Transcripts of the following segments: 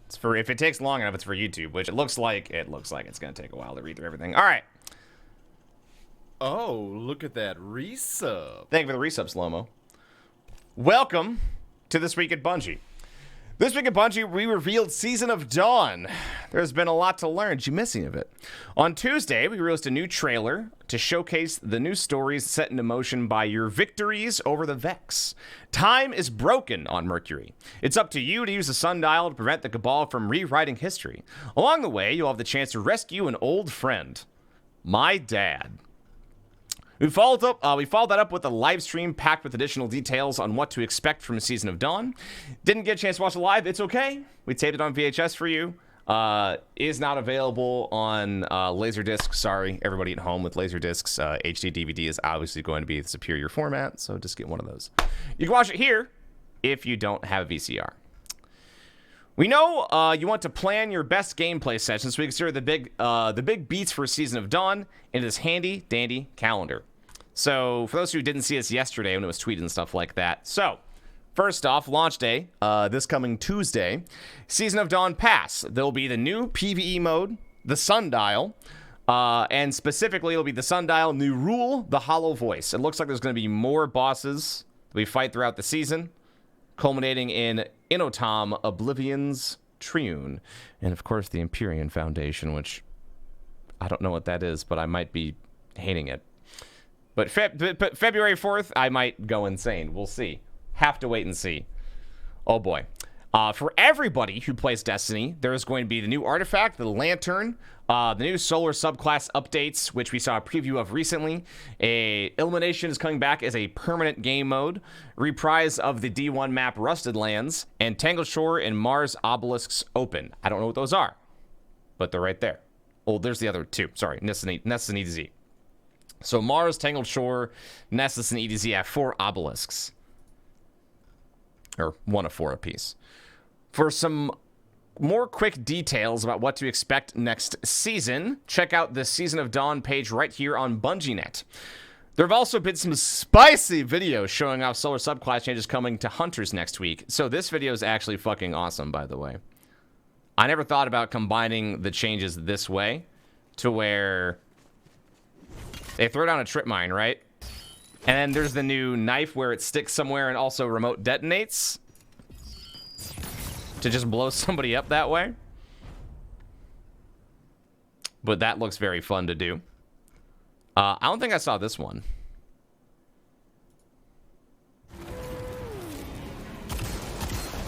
It's for if it takes long enough, it's for YouTube, which it looks like it's gonna take a while to read through everything. All right. Oh, look at that resub. Thank you for the resub, Slow-Mo. Welcome to This Week at Bungie. This week at Bungie, we revealed Season of Dawn. There's been a lot to learn. Did you miss any of it? On Tuesday, we released a new trailer to showcase the new stories set into motion by your victories over the Vex. Time is broken on Mercury. It's up to you to use the sundial to prevent the Cabal from rewriting history. Along the way, you'll have the chance to rescue an old friend. My dad. We followed that up with a live stream packed with additional details on what to expect from Season of Dawn. Didn't get a chance to watch it live. It's okay. We taped it on VHS for you. Is not available on Laserdisc. Sorry, everybody at home with Laserdiscs. HD DVD is obviously going to be the superior format, so just get one of those. You can watch it here if you don't have a VCR. We know you want to plan your best gameplay sessions, so we consider the big beats for Season of Dawn into this handy dandy calendar. So for those who didn't see us yesterday when it was tweeted and stuff like that. So first off, launch day, this coming Tuesday, Season of Dawn Pass. There'll be the new PvE mode, the Sundial, and specifically it'll be the Sundial, new rule, the Hollow Voice. It looks like there's going to be more bosses that we fight throughout the season, culminating in Inotam Oblivion's Triune, and of course the Empyrean Foundation, which I don't know what that is, but I might be hating it. But February 4th, I might go insane. We'll see. Have to wait and see. Oh boy. For everybody who plays Destiny, there is going to be the new artifact, the Lantern, the new Solar subclass updates, which we saw a preview of recently. Illumination is coming back as a permanent game mode. Reprise of the D1 map Rusted Lands, and Tangled Shore and Mars Obelisks Open. I don't know what those are, but they're right there. Oh, there's the other two. Sorry, Nessus and EDZ. So Mars, Tangled Shore, Nessus, and EDZ have 4 obelisks. Or 1 of 4 apiece. For some more quick details about what to expect next season, check out the Season of Dawn page right here on BungieNet. There have also been some spicy videos showing off Solar subclass changes coming to Hunters next week. So this video is actually fucking awesome, by the way. I never thought about combining the changes this way to where they throw down a trip mine, right? And then there's the new knife where it sticks somewhere and also remote detonates to just blow somebody up that way. But that looks very fun to do. I don't think I saw this one.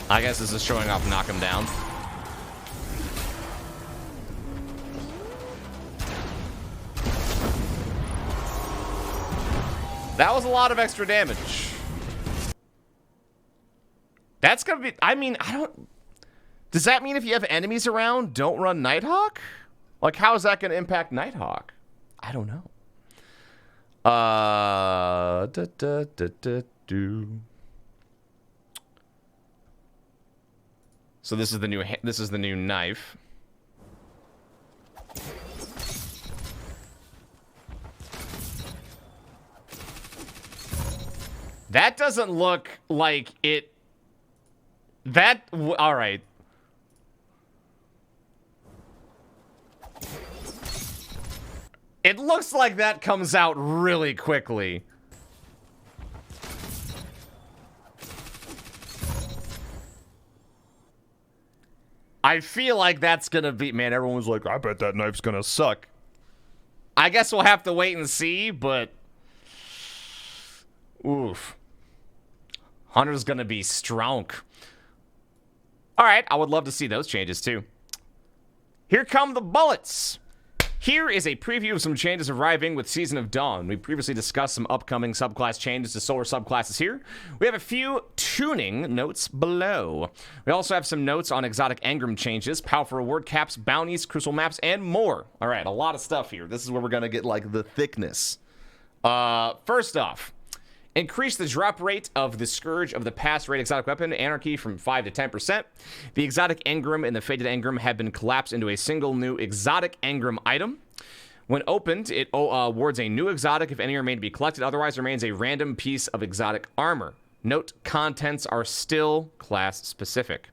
I guess this is showing off Knock 'em Down. That was a lot of extra damage. That's gonna be, I mean, I don't, does that mean if you have enemies around, don't run Nighthawk? Like, how is that gonna impact Nighthawk? I don't know. So this is the new knife. That doesn't look like it. All right. It looks like that comes out really quickly. I feel like that's gonna be, man, everyone's like, I bet that knife's gonna suck. I guess we'll have to wait and see, but oof. Hunter's gonna be strong. All right, I would love to see those changes too. Here come the bullets. Here is a preview of some changes arriving with Season of Dawn. We previously discussed some upcoming subclass changes to Solar subclasses here. We have a few tuning notes below. We also have some notes on exotic engram changes, powerful reward caps, bounties, crucial maps, and more. All right, a lot of stuff here. This is where we're gonna get like the thickness. First off, increase the drop rate of the Scourge of the Past rate exotic weapon, Anarchy, from 5 to 10%. The exotic engram and the faded engram have been collapsed into a single new exotic engram item. When opened, it awards a new exotic if any remain to be collected. Otherwise, remains a random piece of exotic armor. Note, contents are still class specific.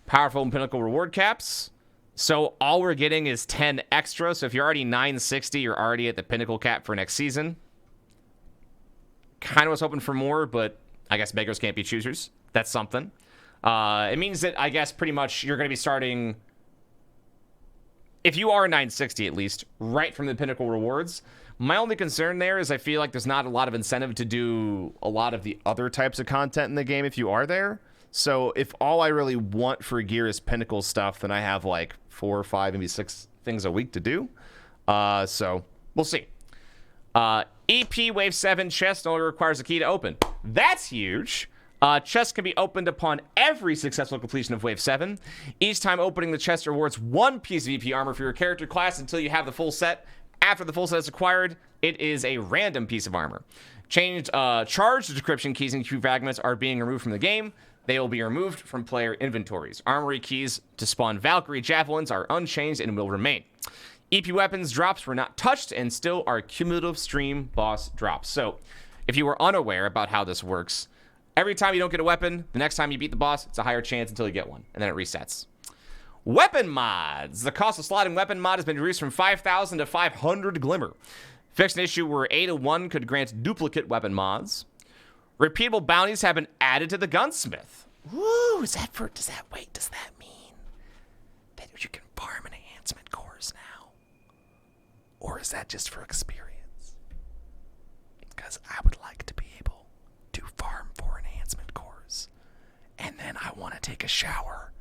Powerful and Pinnacle reward caps. So all we're getting is 10 extra. So if you're already 960, you're already at the Pinnacle cap for next season. Kind of was hoping for more, but I guess beggars can't be choosers. That's something. It means that I guess pretty much you're going to be starting, if you are 960 at least, right from the Pinnacle rewards. My only concern there is I feel like there's not a lot of incentive to do a lot of the other types of content in the game if you are there. So if all I really want for gear is Pinnacle stuff, then I have like 4 or 5, maybe 6 things a week to do. So we'll see. EP Wave 7 chest only requires a key to open. That's huge. Chests can be opened upon every successful completion of Wave 7. Each time opening the chest rewards 1 piece of EP armor for your character class until you have the full set. After the full set is acquired, it is a random piece of armor. Charged decryption keys and Q fragments are being removed from the game. They will be removed from player inventories. Armory keys to spawn Valkyrie javelins are unchanged and will remain. EP weapons drops were not touched and still are cumulative stream boss drops. So, if you were unaware about how this works, every time you don't get a weapon, the next time you beat the boss, it's a higher chance until you get one, and then it resets. Weapon mods. The cost of slotting weapon mod has been reduced from 5,000 to 500 Glimmer. Fixed an issue where A to 1 could grant duplicate weapon mods. Repeatable bounties have been added to the gunsmith. Woo! Does that mean that you can farm enhancement cores now? Or is that just for experience? Because I would like to be able to farm for enhancement cores. And then I want to take a shower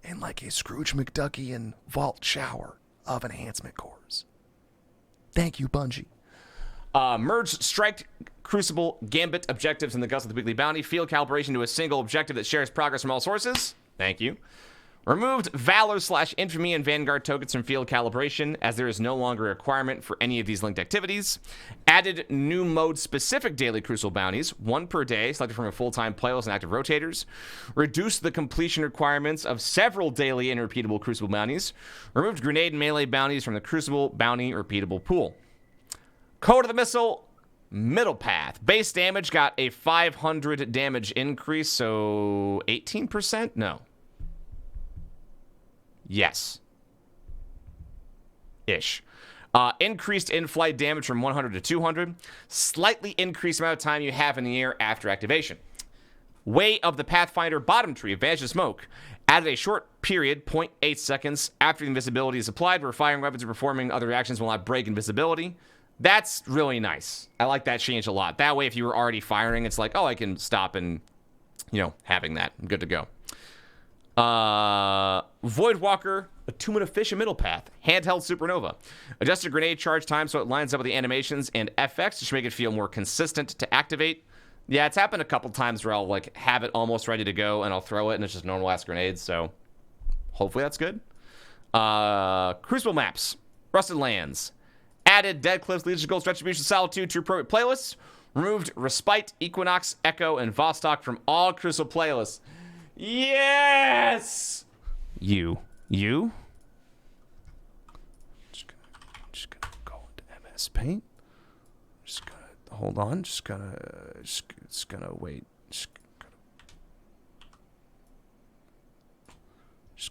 in like a Scrooge McDuckian vault shower of enhancement cores. Thank you, Bungie. Merge Strike, Crucible, Gambit objectives in the Gust of the Weekly Bounty. Field calibration to a single objective that shares progress from all sources. Thank you. Removed Valor/Infamy and Vanguard tokens from field calibration, as there is no longer a requirement for any of these linked activities. Added new mode-specific daily Crucible bounties, 1 per day, selected from a full-time playlist and active rotators. Reduced the completion requirements of several daily and repeatable Crucible bounties. Removed grenade and melee bounties from the Crucible bounty repeatable pool. Code of the Missile, Middle Path. Base damage got a 500 damage increase, so 18%? No. Yes. Ish. Increased in-flight damage from 100 to 200. Slightly increased amount of time you have in the air after activation. Way of the Pathfinder bottom tree, Advantage to Smoke. Added a short period, 0.8 seconds, after the invisibility is applied, where firing weapons or performing other actions will not break invisibility. That's really nice. I like that change a lot. That way, if you were already firing, it's like, oh, I can stop and, having that. I'm good to go. Voidwalker, Attunement of Fish and Middle Path. Handheld Supernova. Adjusted grenade charge time so it lines up with the animations and FX to make it feel more consistent to activate. Yeah, it's happened a couple times where I'll have it almost ready to go and I'll throw it and it's just normal ass grenades, so hopefully that's good. Crucible maps. Rusted Lands. Added Dead Cliffs, Legical Retribution, Solitude to appropriate playlists. Removed Respite, Equinox, Echo, and Vostok from all Crucible playlists. Yes! You? Just gonna go into MS Paint. Just gonna, hold on, just gonna wait. Just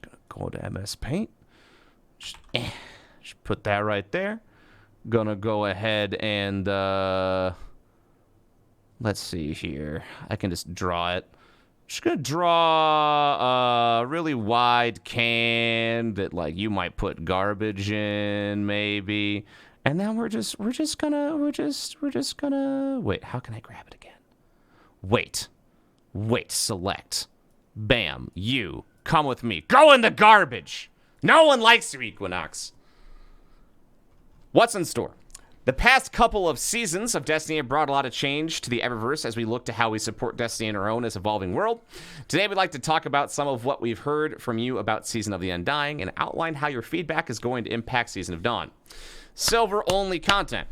gonna go into MS Paint. Just put that right there. Gonna go ahead and, let's see here. I can just draw it. Just gonna draw a really wide can that you might put garbage in maybe, and then we're just gonna wait. How can I grab it again? Wait. Select. Bam. You come with me. Go in the garbage. No one likes you, Equinox. What's in store? The past couple of seasons of Destiny have brought a lot of change to the Eververse as we look to how we support Destiny in our own as evolving world. Today, we'd like to talk about some of what we've heard from you about Season of the Undying and outline how your feedback is going to impact Season of Dawn. Silver-only content.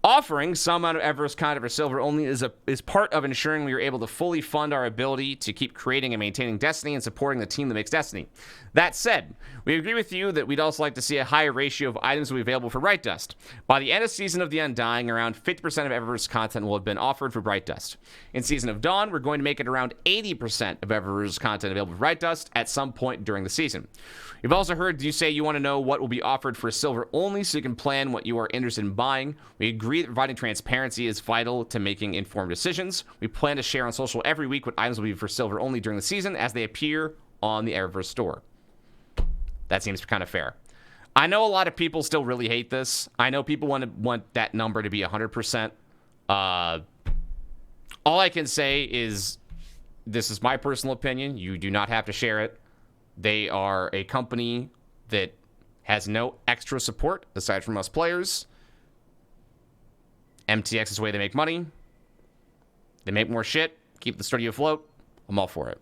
Offering some amount of Eververse content for silver only is part of ensuring we are able to fully fund our ability to keep creating and maintaining Destiny and supporting the team that makes Destiny. That said, we agree with you that we'd also like to see a higher ratio of items will be available for Bright Dust. By the end of Season of the Undying, around 50% of Eververse content will have been offered for Bright Dust. In Season of Dawn, we're going to make it around 80% of Eververse content available for Bright Dust at some point during the season. We've also heard you say you want to know what will be offered for silver only so you can plan what you are interested in buying. We agree that providing transparency is vital to making informed decisions. We plan to share on social every week what items will be for silver only during the season as they appear on the Eververse store. That seems kind of fair. I know a lot of people still really hate this. I know people want that number to be 100%. All I can say is this is my personal opinion. You do not have to share it. They are a company that has no extra support aside from us players. MTX is the way they make money. They make more shit, keep the studio afloat. I'm all for it.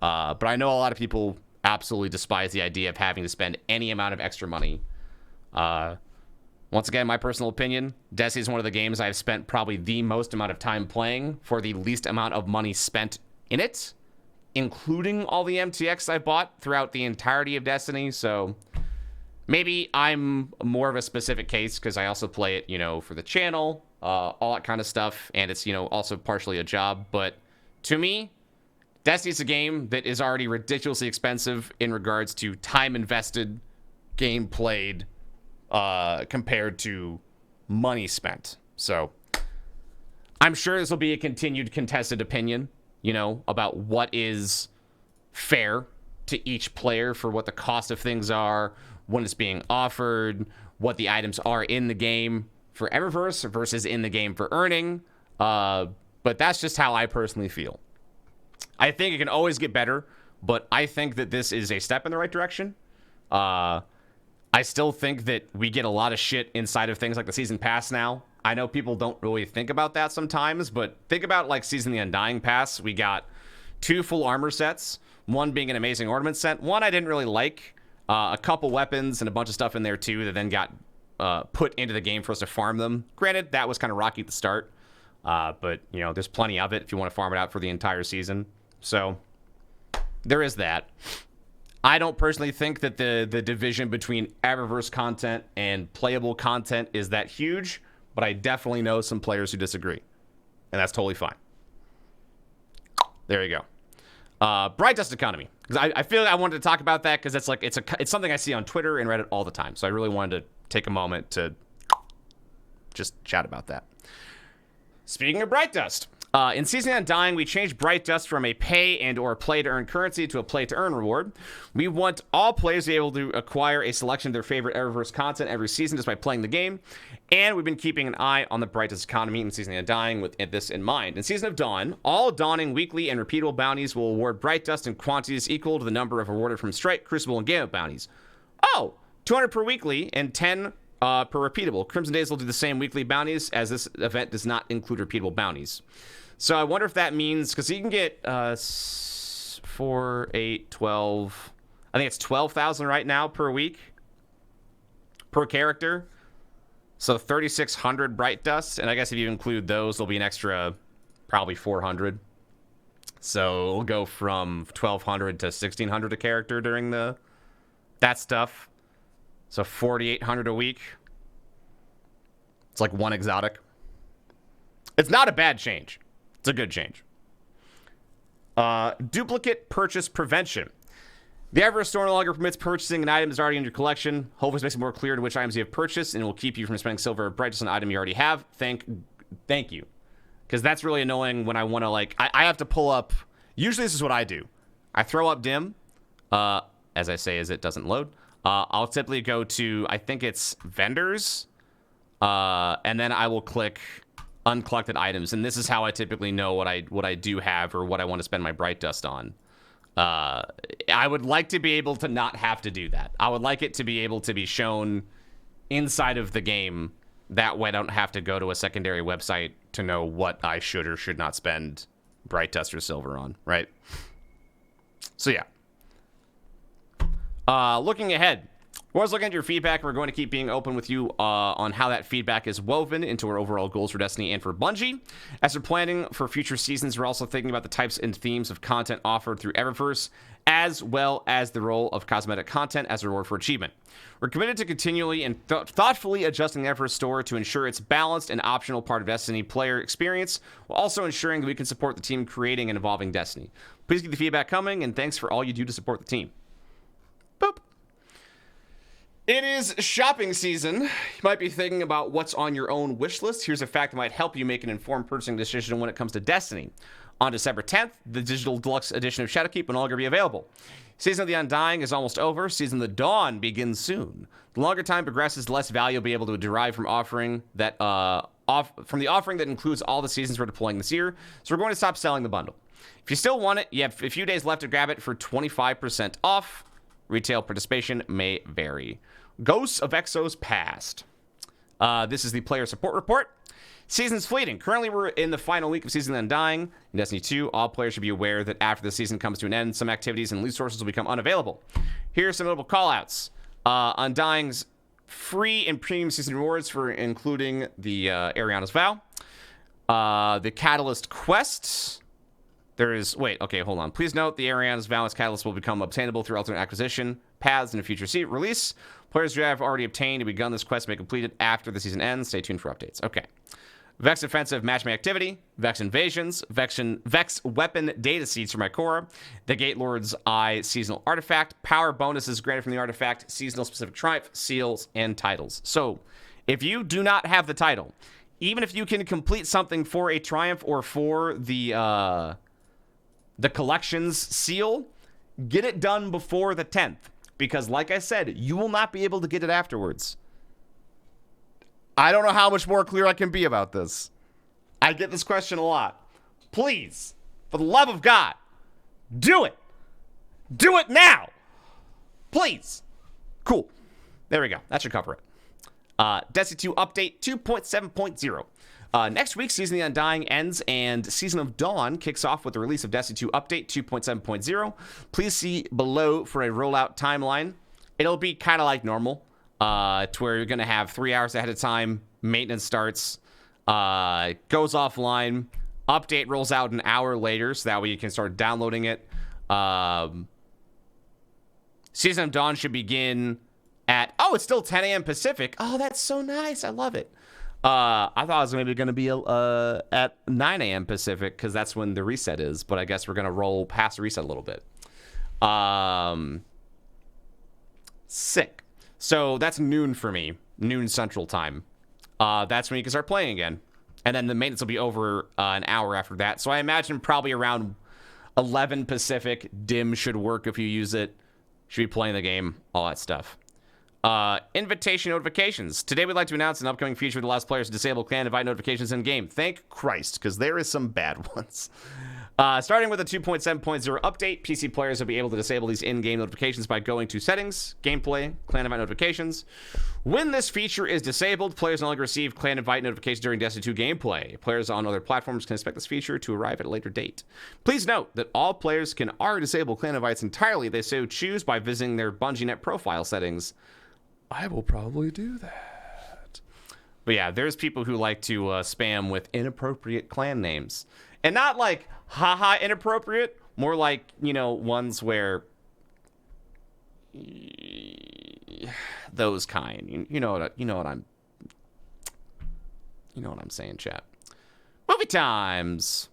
But I know a lot of people absolutely despise the idea of having to spend any amount of extra money. Once again, my personal opinion, Destiny is one of the games I've spent probably the most amount of time playing for the least amount of money spent in it, including all the MTX I bought throughout the entirety of Destiny. So maybe I'm more of a specific case because I also play it, for the channel, all that kind of stuff. And it's, also partially a job. But to me, Destiny's a game that is already ridiculously expensive in regards to time invested, game played, compared to money spent. So I'm sure this will be a continued contested opinion, about what is fair to each player for what the cost of things are, when it's being offered, what the items are in the game for Eververse versus in the game for earning. But that's just how I personally feel. I think it can always get better, but I think that this is a step in the right direction. I still think that we get a lot of shit inside of things like the Season Pass now. I know people don't really think about that sometimes, but think about like Season of the Undying Pass. We got 2 full armor sets, one being an amazing ornament set. One I didn't really like, a couple weapons and a bunch of stuff in there too that then got put into the game for us to farm them. Granted, that was kind of rocky at the start, but there's plenty of it if you want to farm it out for the entire season. So there is that. I don't personally think that the division between Eververse content and playable content is that huge, but I definitely know some players who disagree, and that's totally fine. There you go. Bright Dust economy, because I feel like I wanted to talk about that because it's something I see on Twitter and Reddit all the time. So I really wanted to take a moment to just chat about that. Speaking of Bright Dust, in Season of Undying, we changed Bright Dust from a pay and or play to earn currency to a play to earn reward. We want all players to be able to acquire a selection of their favorite Eververse content every season just by playing the game. And we've been keeping an eye on the Bright Dust economy in Season of Undying with this in mind. In Season of Dawn, all dawning weekly and repeatable bounties will award Bright Dust in quantities equal to the number of awarded from Strike, Crucible, and Game of bounties. Oh, 200 per weekly and 10 per repeatable. Crimson Days will do the same weekly bounties as this event does not include repeatable bounties. So I wonder if that means, because you can get 4, 8, 12, I think it's 12,000 right now per week, per character. So 3,600 Bright Dust, and I guess if you include those, there'll be an extra probably 400. So it'll go from 1,200 to 1,600 a character during that stuff. So 4,800 a week. It's like one exotic. It's not a bad change. It's a good change. Duplicate purchase prevention. The Eververse store no longer permits purchasing an item that's already in your collection. Hopefully this makes it more clear to which items you have purchased, and it will keep you from spending silver or Bright Dust on an item you already have. Thank you. Because that's really annoying when I want to, I have to pull up. Usually this is what I do. I throw up dim, as I say as it doesn't load. I'll typically go to, I think it's vendors, and then I will click uncollected items, and this is how I typically know what I do have or what I want to spend my Bright Dust on. I would like to be able to not have to do that. I would like it to be able to be shown inside of the game. That way I don't have to go to a secondary website to know what I should or should not spend Bright Dust or silver on, right? So yeah. Looking ahead, We're always looking at your feedback. We're going to keep being open with you on how that feedback is woven into our overall goals for Destiny and for Bungie. As we're planning for future seasons, we're also thinking about the types and themes of content offered through Eververse, as well as the role of cosmetic content as a reward for achievement. We're committed to continually and thoughtfully adjusting the Eververse store to ensure it's balanced and optional part of Destiny player experience, while also ensuring that we can support the team creating and evolving Destiny. Please keep the feedback coming, and thanks for all you do to support the team. Boop. It is shopping season. You might be thinking about what's on your own wish list. Here's a fact that might help you make an informed purchasing decision when it comes to Destiny. On December 10th, the digital deluxe edition of Shadowkeep will no longer be available. Season of the Undying is almost over. Season of the Dawn begins soon. The longer time progresses, the less value you'll be able to derive from the offering that includes all the seasons we're deploying this year. So we're going to stop selling the bundle. If you still want it, you have a few days left to grab it for 25% off. Retail participation may vary. Ghosts of Exos Past. This is the player support report. Season's fleeting. Currently, we're in the final week of Season of the Undying. In Destiny 2, all players should be aware that after the season comes to an end, some activities and loot sources will become unavailable. Here are some notable callouts. Undying's free and premium season rewards for including the Ariana's Vow. The Catalyst quests. Hold on. Please note the Ariana's Vow as Catalyst will become obtainable through alternate acquisition paths in a future release. Players who have already obtained and begun this quest may complete it after the season ends. Stay tuned for updates. Okay. Vex Offensive Matchmaking Activity, Vex Invasions, Vex Weapon Data Seeds for Mycora, the Gate Lord's Eye Seasonal Artifact, Power Bonuses granted from the artifact, Seasonal Specific Triumph, Seals, and Titles. So, if you do not have the title, even if you can complete something for a Triumph or for the Collections seal, get it done before the 10th. Because, like I said, you will not be able to get it afterwards. I don't know how much more clear I can be about this. I get this question a lot. Please, for the love of God, do it. Do it now. Please. Cool. There we go. That should cover it. Destiny 2 Update 2.7.0. Next week, Season of the Undying ends, and Season of Dawn kicks off with the release of Destiny 2 Update 2.7.0. Please see below for a rollout timeline. It'll be kind of like normal. To where you're going to have 3 hours ahead of time, maintenance starts, goes offline, update rolls out an hour later, so that way you can start downloading it. Season of Dawn should begin at, it's still 10 a.m. Pacific. Oh, that's so nice. I love it. I thought it was maybe going to be at 9 a.m. Pacific, because that's when the reset is, but I guess we're going to roll past the reset a little bit. Sick. So that's noon for me, noon Central Time. That's when you can start playing again. And then the maintenance will be over an hour after that. So I imagine probably around 11 Pacific, DIM should work if you use it. Should be playing the game, all that stuff. Invitation notifications. Today we'd like to announce an upcoming feature that allows players to disable clan invite notifications in-game. Thank Christ, because there is some bad ones. Starting with a 2.7.0 update, PC players will be able to disable these in-game notifications by going to Settings, Gameplay, Clan Invite Notifications. When this feature is disabled, players no longer receive Clan Invite notifications during Destiny 2 gameplay. Players on other platforms can expect this feature to arrive at a later date. Please note that all players can already disable Clan Invites entirely if they so choose by visiting their BungieNet profile settings. I will probably do that. But yeah, there's people who like to spam with inappropriate clan names. And not like, haha, inappropriate. More like, ones where... those kind. You know what I'm saying, chat. Movie times.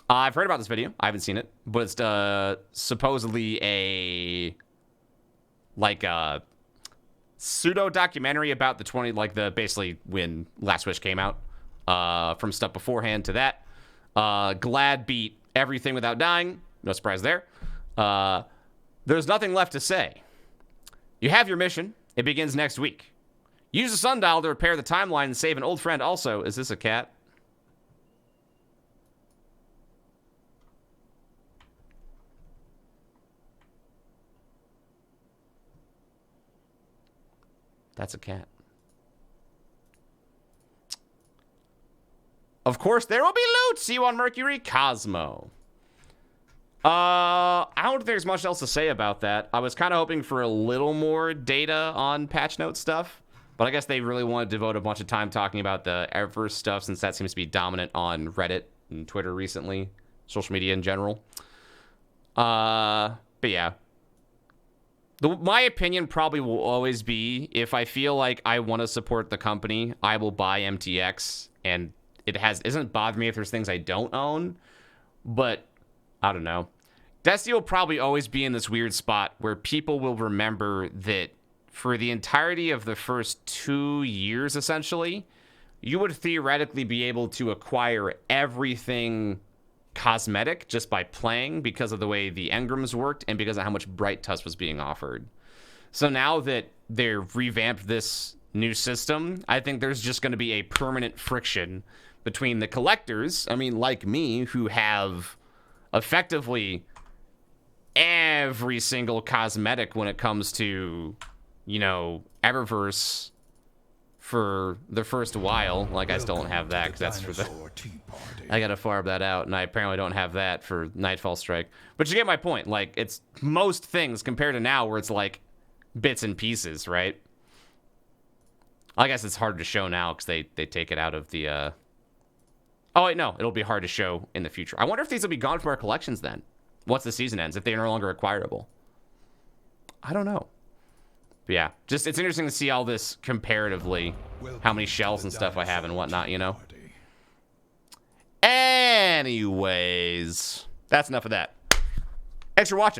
I've heard about this video. I haven't seen it. But it's supposedly a pseudo documentary about basically when Last Wish came out, from stuff beforehand to that. Glad beat everything without dying. No surprise there. There's nothing left to say. You have your mission. It begins next week. Use the sundial to repair the timeline and save an old friend. Also, is this a cat? That's a cat. Of course, there will be loot. See you on Mercury Cosmo. I I don't think there's much else to say about that. I was kind of hoping for a little more data on patch note stuff, but I guess they really want to devote a bunch of time talking about the Eververse stuff, since that seems to be dominant on Reddit and Twitter recently, social media in general. But yeah. My opinion probably will always be, if I feel like I want to support the company, I will buy MTX, and isn't bothering me if there's things I don't own, but I don't know. Destiny will probably always be in this weird spot where people will remember that for the entirety of the first 2 years, essentially, you would theoretically be able to acquire everything cosmetic just by playing, because of the way the engrams worked and because of how much Bright Tusk was being offered. So now that they've revamped this new system, I think there's just going to be a permanent friction between the collectors, I mean, like me, who have effectively every single cosmetic when it comes to, you know, Eververse for the first while. Like, I still don't have that because that's for the... I gotta farm that out, and I apparently don't have that for Nightfall Strike. But you get my point. Like, it's most things compared to now where it's like bits and pieces, right? I guess it's hard to show now because they take it out of the... Oh, wait, no. It'll be hard to show in the future. I wonder if these will be gone from our collections then, once the season ends, if they're no longer acquirable. I don't know. But yeah, just it's interesting to see all this comparatively, how many shells and stuff I have and whatnot, you know? Anyways, that's enough of that. Thanks for watching.